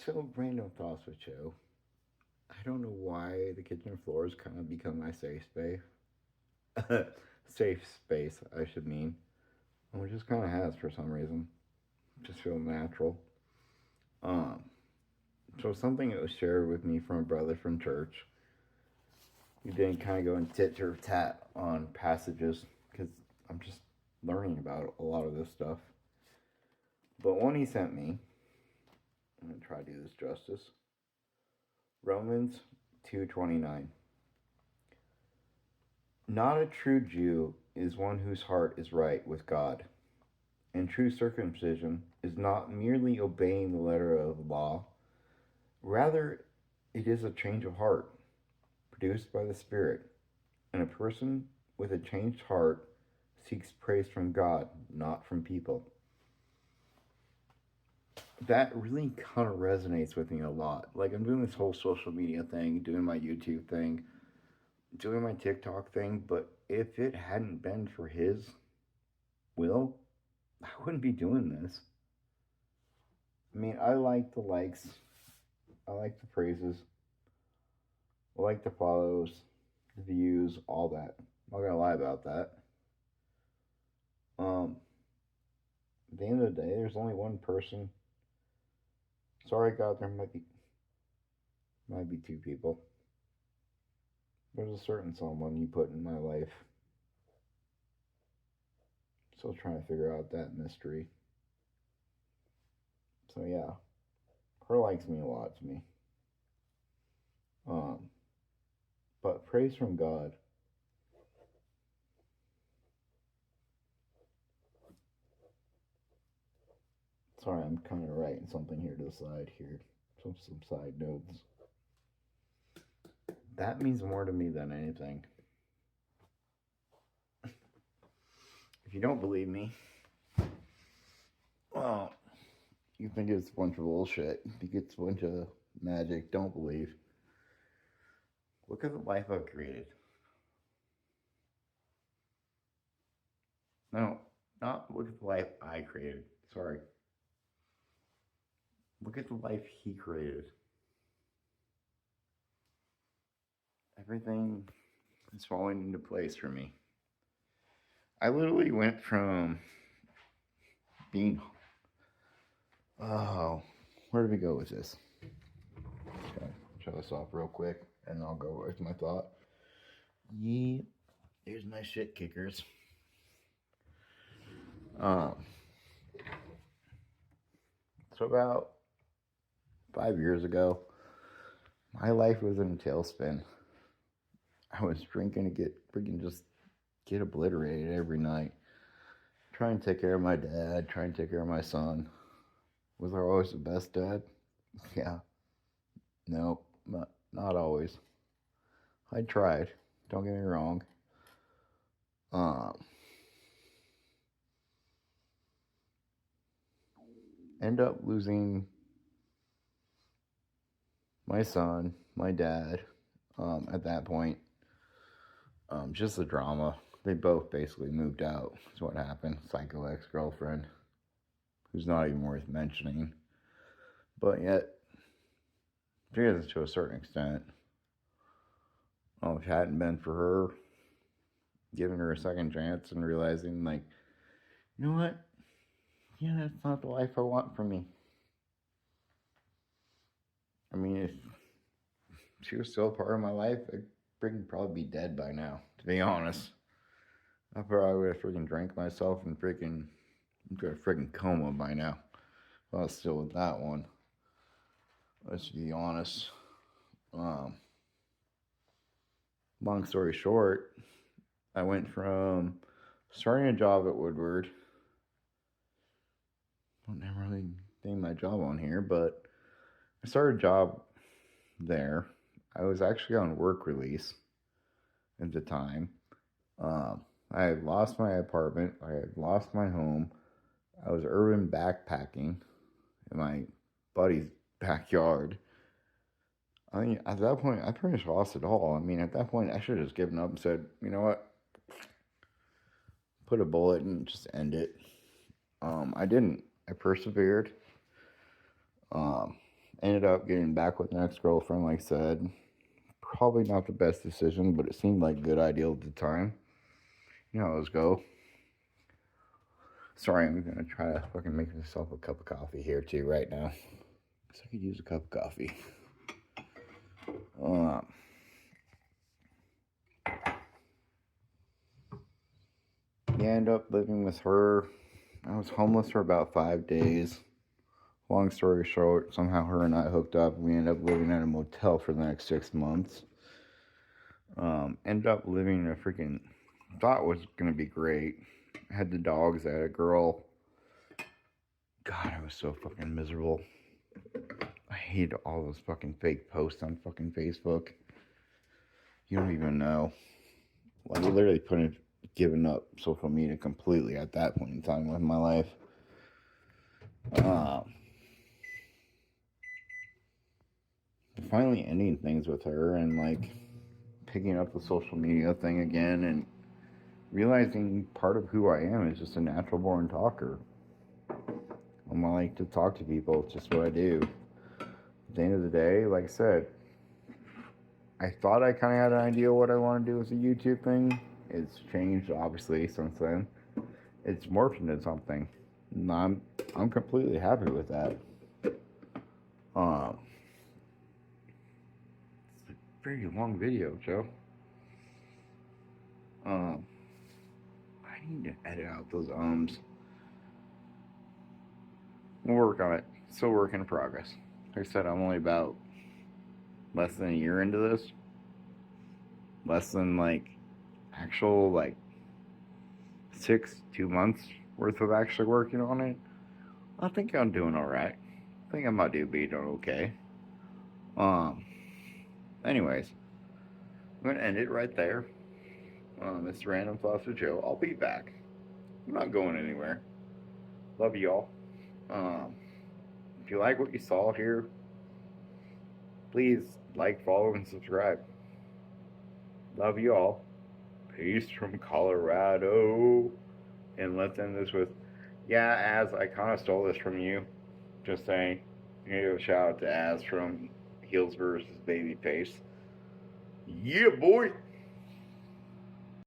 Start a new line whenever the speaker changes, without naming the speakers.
So random thoughts with Joe. I don't know why the kitchen floor has kind of become my safe space. Safe space, I should mean. It just kind of has for some reason. Just feel natural. Um, so something that was shared with me from a brother from church. We didn't kind of go in tit for tat on passages because I'm just learning about a lot of this stuff. But one he sent me, I'm gonna try to do this justice. Romans 2:29. Not a true Jew is one whose heart is right with God, and true circumcision is not merely obeying the letter of the law, rather, it is a change of heart produced by the Spirit, and a person with a changed heart seeks praise from God, not from people. That really kind of resonates with me a lot. Like, I'm doing this whole social media thing, doing my YouTube thing, doing my TikTok thing, but if it hadn't been for His will, I wouldn't be doing this. I mean, I like the likes, I like the praises, I like the follows, the views, all that. I'm not gonna lie about that. At the end of the day, there's only one person. Sorry, God, there might be two people. There's a certain someone you put in my life. Still trying to figure out that mystery. So yeah, her likes me a lot to me. Um, but praise from God. Sorry, I'm kind of writing something here to the side here. Some side notes. That means more to me than anything. If you don't believe me, well, you think it's a bunch of bullshit. You think it's a bunch of magic. Don't believe. Look at the life I've created. No, not look at the life I created. Sorry. Look at the life He created. Everything is falling into place for me. I literally went from being. Oh, where do we go with this? Okay, shut this off real quick, and I'll go with my thought. Yeah, there's my shit kickers. Um, so about 5 years ago, my life was in a tailspin. I was drinking to get freaking just get obliterated every night. Try and take care of my dad, try and take care of my son. Was I always the best dad? Yeah. No, not always. I tried. Don't get me wrong. Um, End up losing my son, my dad. At that point, just the drama. They both basically moved out. Is what happened. Psycho ex-girlfriend, who's not even worth mentioning. But yet, she is to a certain extent. If it hadn't been for her giving her a second chance and realizing, like, you know what? Yeah, that's not the life I want for me. I mean, if she was still a part of my life, I'd freaking probably be dead by now, to be honest. I probably would have freaking drank myself and freaking into a freaking coma by now. Well, I was still with that one. Let's be honest. Um, Long story short, I went from starting a job at Woodward. I don't never really name my job on here, but I started a job there. I was actually on work release at the time. I had lost my apartment. I had lost my home. I was urban backpacking in my buddy's backyard. I mean, at that point, I pretty much lost it all. I mean, at that point, I should have just given up and said, you know what, put a bullet and just end it. I didn't. I persevered. Um, Ended up getting back with an ex-girlfriend, like I said. Probably not the best decision, but it seemed like a good idea at the time. You know how those go. Sorry, I'm gonna try to fucking make myself a cup of coffee here too right now. Cause I could use a cup of coffee. Yeah, I ended up living with her. I was homeless for about 5 days. Long story short, somehow her and I hooked up. We ended up living at a motel for the next 6 months. Ended up living in a freaking, thought was gonna be great. Had the dogs, I had a girl. God, I was so fucking miserable. I hate all those fucking fake posts on fucking Facebook. You don't even know. Like, I literally given up social media completely at that point in time in my life. Finally ending things with her and like picking up the social media thing again and realizing part of who I am is just a natural born talker. I like to talk to people. It's just what I do. At the end of the day, like I said, I thought I kind of had an idea what I want to do with the YouTube thing. It's changed obviously since then. It's morphed into something. And I'm completely happy with that. It's a very long video, Joe. I need to edit out those ums. We'll work on it. Still work in progress. Like I said, I'm only about less than a year into this. Less than like actual like 2 months worth of actually working on it. I think I'm doing alright. I think I might be doing okay. Anyways, I'm gonna end it right there. It's Random Thoughts with Joe. I'll be back. I'm not going anywhere. Love y'all. If you like what you saw here, please like, follow, and subscribe. Love you all. Peace from Colorado. And let's end this with, yeah, Az, I kind of stole this from you. Just saying. You need to give a shout out to Az from Heels vs. Babyface. Yeah, boy.